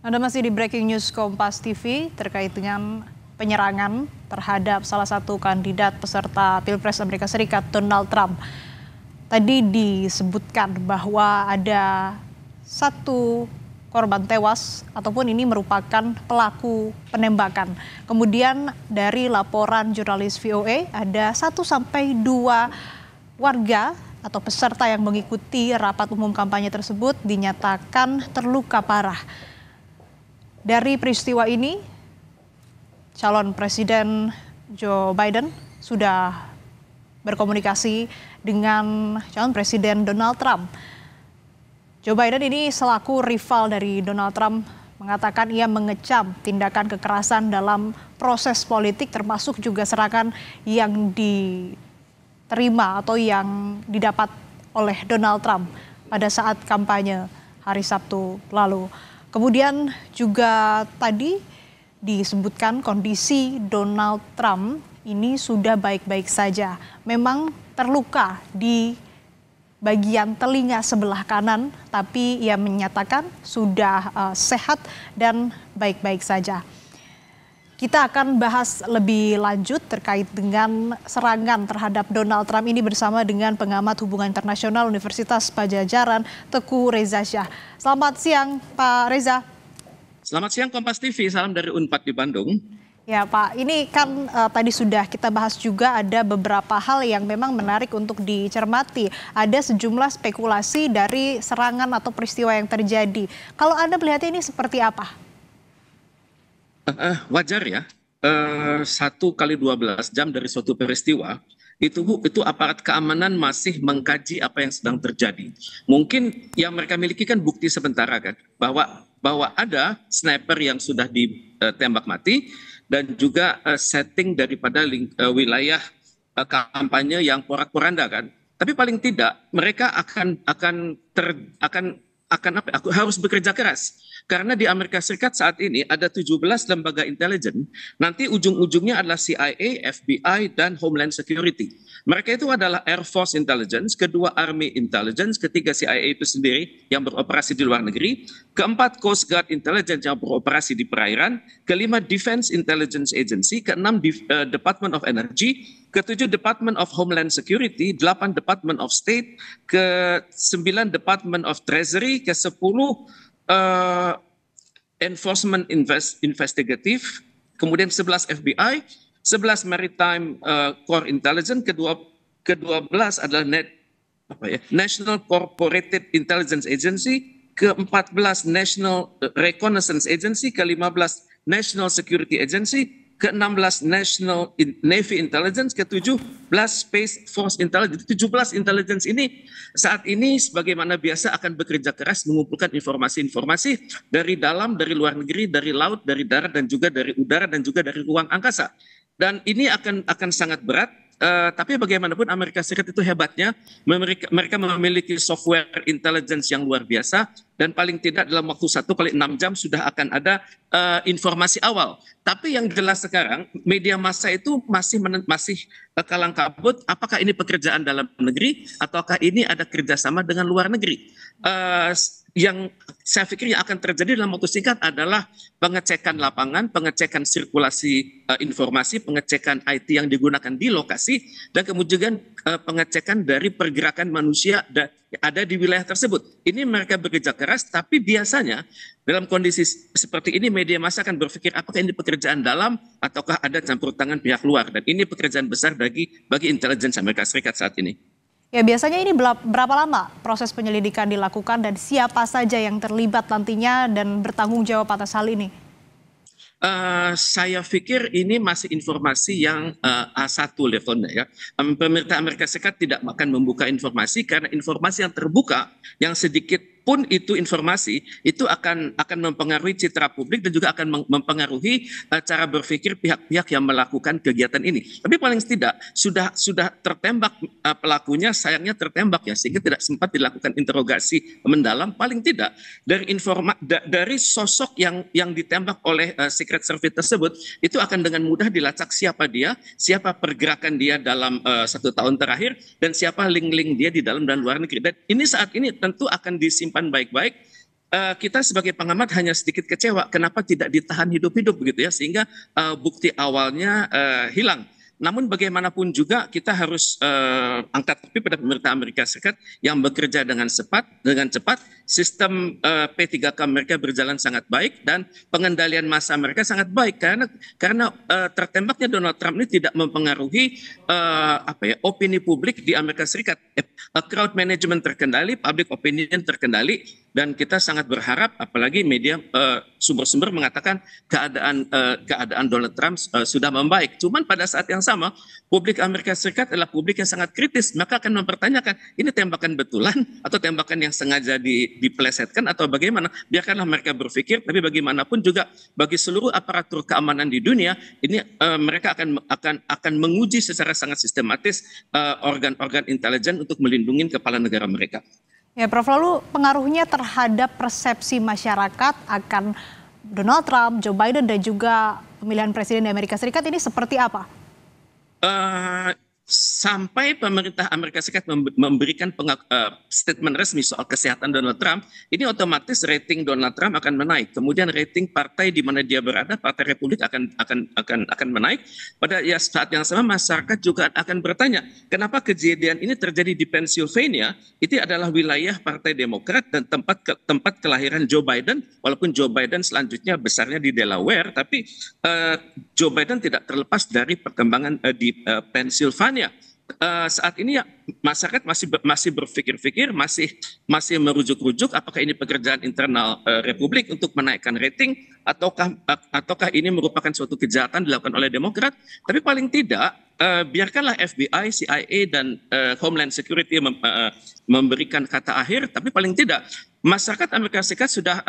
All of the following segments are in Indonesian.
Anda masih di Breaking News Kompas TV terkait dengan penyerangan terhadap salah satu kandidat peserta Pilpres Amerika Serikat, Donald Trump. Tadi disebutkan bahwa ada satu korban tewas ataupun ini merupakan pelaku penembakan. Kemudian dari laporan jurnalis VOA ada 1 sampai 2 warga atau peserta yang mengikuti rapat umum kampanye tersebut dinyatakan terluka parah. Dari peristiwa ini, calon Presiden Joe Biden sudah berkomunikasi dengan calon Presiden Donald Trump. Joe Biden ini selaku rival dari Donald Trump mengatakan ia mengecam tindakan kekerasan dalam proses politik termasuk juga serangan yang diterima atau yang didapat oleh Donald Trump pada saat kampanye hari Sabtu lalu. Kemudian juga tadi disebutkan kondisi Donald Trump ini sudah baik-baik saja. Memang terluka di bagian telinga sebelah kanan, tapi ia menyatakan sudah sehat dan baik-baik saja. Kita akan bahas lebih lanjut terkait dengan serangan terhadap Donald Trump ini bersama dengan pengamat hubungan internasional Universitas Padjadjaran, Teguh Reza Shah. Selamat siang, Pak Reza. Selamat siang Kompas TV, salam dari Unpad di Bandung. Ya Pak, ini kan tadi sudah kita bahas juga ada beberapa hal yang memang menarik untuk dicermati. Ada sejumlah spekulasi dari serangan atau peristiwa yang terjadi. Kalau Anda melihatnya ini seperti apa? Wajar ya, 1 kali 12 jam dari suatu peristiwa, itu aparat keamanan masih mengkaji apa yang sedang terjadi. Mungkin yang mereka miliki kan bukti sementara kan, bahwa ada sniper yang sudah ditembak mati, dan juga setting daripada wilayah kampanye yang porak-poranda kan. Tapi paling tidak mereka harus bekerja keras. Karena di Amerika Serikat saat ini ada 17 lembaga intelijen, nanti ujung-ujungnya adalah CIA, FBI, dan Homeland Security. Mereka itu adalah Air Force Intelligence, kedua Army Intelligence, ketiga CIA itu sendiri yang beroperasi di luar negeri, keempat Coast Guard Intelligence yang beroperasi di perairan, kelima Defense Intelligence Agency, keenam Department of Energy, ketujuh Department of Homeland Security, 8 Department of State, ke-9 Department of Treasury, ke-10 Enforcement Investigative, kemudian 11 FBI, 11 Maritime Core Intelligence, ke-12 adalah National Corporated Intelligence Agency, ke-14 National Reconnaissance Agency, ke-15 National Security Agency, ke-16 National Navy Intelligence, ke-17 Space Force Intelligence. 17 intelligence ini saat ini sebagaimana biasa akan bekerja keras mengumpulkan informasi-informasi dari dalam, dari luar negeri, dari laut, dari darat, dan juga dari udara, dan juga dari ruang angkasa. Dan ini akan sangat berat. Tapi bagaimanapun Amerika Serikat itu hebatnya, mereka memiliki software intelligence yang luar biasa, dan paling tidak dalam waktu 1 kali 6 jam sudah akan ada informasi awal. Tapi yang jelas sekarang media massa itu masih kalang kabut, apakah ini pekerjaan dalam negeri ataukah ini ada kerjasama dengan luar negeri. Yang saya pikir yang akan terjadi dalam waktu singkat adalah pengecekan lapangan, pengecekan sirkulasi informasi, pengecekan IT yang digunakan di lokasi, dan kemudian pengecekan dari pergerakan manusia ada di wilayah tersebut. Ini mereka bekerja keras, tapi biasanya dalam kondisi seperti ini media massa akan berpikir apakah ini pekerjaan dalam ataukah ada campur tangan pihak luar, dan ini pekerjaan besar bagi intelijen Amerika Serikat saat ini. Ya biasanya ini berapa lama proses penyelidikan dilakukan dan siapa saja yang terlibat nantinya dan bertanggung jawab atas hal ini? Saya pikir ini masih informasi yang A1 levelnya ya. Pemerintah Amerika Serikat tidak akan membuka informasi karena informasi yang terbuka yang sedikit pun itu informasi itu akan mempengaruhi citra publik dan juga akan mempengaruhi cara berpikir pihak-pihak yang melakukan kegiatan ini. Tapi paling tidak sudah tertembak pelakunya, sayangnya tertembak ya, sehingga tidak sempat dilakukan interogasi mendalam. Paling tidak dari sosok yang ditembak oleh Secret Service tersebut itu akan dengan mudah dilacak siapa dia, siapa pergerakan dia dalam 1 tahun terakhir, dan siapa link-link dia di dalam dan luar negeri. Dan ini saat ini tentu akan disimpan baik-baik kita sebagai pengamat hanya sedikit kecewa kenapa tidak ditahan hidup-hidup begitu ya, sehingga bukti awalnya hilang. Namun bagaimanapun juga kita harus angkat topi pada pemerintah Amerika Serikat yang bekerja dengan cepat. Sistem P3K mereka berjalan sangat baik dan pengendalian massa mereka sangat baik karena tertembaknya Donald Trump ini tidak mempengaruhi opini publik di Amerika Serikat. Crowd management terkendali, public opinion terkendali, dan kita sangat berharap, apalagi media sumber-sumber mengatakan keadaan Donald Trump sudah membaik. Cuman pada saat yang sama, publik Amerika Serikat adalah publik yang sangat kritis, maka akan mempertanyakan ini tembakan betulan atau tembakan yang sengaja dipelesetkan atau bagaimana. Biarkanlah mereka berpikir, tapi bagaimanapun juga bagi seluruh aparatur keamanan di dunia ini mereka akan menguji secara sangat sistematis organ-organ intelijen untuk melindungi kepala negara mereka. Ya, Prof, lalu pengaruhnya terhadap persepsi masyarakat akan Donald Trump, Joe Biden, dan juga pemilihan presiden di Amerika Serikat ini seperti apa? Sampai pemerintah Amerika Serikat memberikan statement resmi soal kesehatan Donald Trump, ini otomatis rating Donald Trump akan menaik. Kemudian rating partai di mana dia berada, Partai Republik akan menaik. Pada saat yang sama masyarakat juga akan bertanya, kenapa kejadian ini terjadi di Pennsylvania? Itu adalah wilayah Partai Demokrat dan tempat kelahiran Joe Biden. Walaupun Joe Biden selanjutnya besarnya di Delaware, tapi Joe Biden tidak terlepas dari perkembangan di Pennsylvania. Saat ini ya masyarakat masih berpikir-pikir, masih merujuk-rujuk apakah ini pekerjaan internal Republik untuk menaikkan rating ataukah ini merupakan suatu kejahatan dilakukan oleh Demokrat. Tapi paling tidak biarkanlah FBI, CIA dan Homeland Security memberikan kata akhir, tapi paling tidak masyarakat Amerika Serikat sudah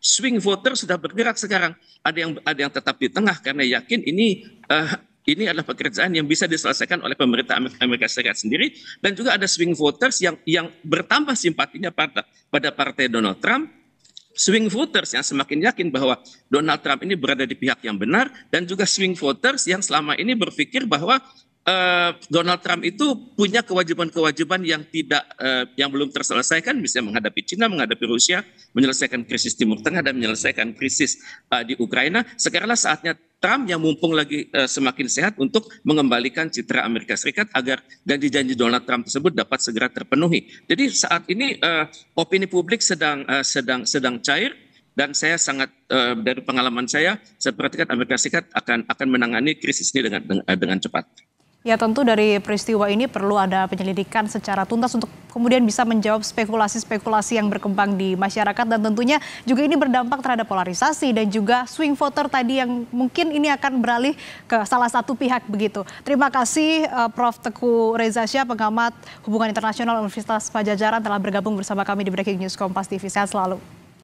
swing voter sudah bergerak sekarang. Ada yang tetap di tengah karena yakin ini adalah pekerjaan yang bisa diselesaikan oleh pemerintah Amerika Serikat sendiri, dan juga ada swing voters yang bertambah simpatinya pada partai Donald Trump, swing voters yang semakin yakin bahwa Donald Trump ini berada di pihak yang benar, dan juga swing voters yang selama ini berpikir bahwa Donald Trump itu punya kewajiban-kewajiban yang belum terselesaikan, misalnya menghadapi China, menghadapi Rusia, menyelesaikan krisis Timur Tengah, dan menyelesaikan krisis di Ukraina. Sekaranglah saatnya Trump yang mumpung lagi semakin sehat untuk mengembalikan citra Amerika Serikat agar janji-janji Donald Trump tersebut dapat segera terpenuhi. Jadi saat ini opini publik sedang cair, dan saya sangat dari pengalaman saya perhatikan Amerika Serikat akan menangani krisis ini dengan cepat. Ya, tentu dari peristiwa ini perlu ada penyelidikan secara tuntas untuk kemudian bisa menjawab spekulasi-spekulasi yang berkembang di masyarakat, dan tentunya juga ini berdampak terhadap polarisasi dan juga swing voter tadi yang mungkin ini akan beralih ke salah satu pihak begitu. Terima kasih Prof. Teguh Reza Syah, pengamat hubungan internasional Universitas Padjadjaran, telah bergabung bersama kami di Breaking News Kompas TV. Sehat selalu.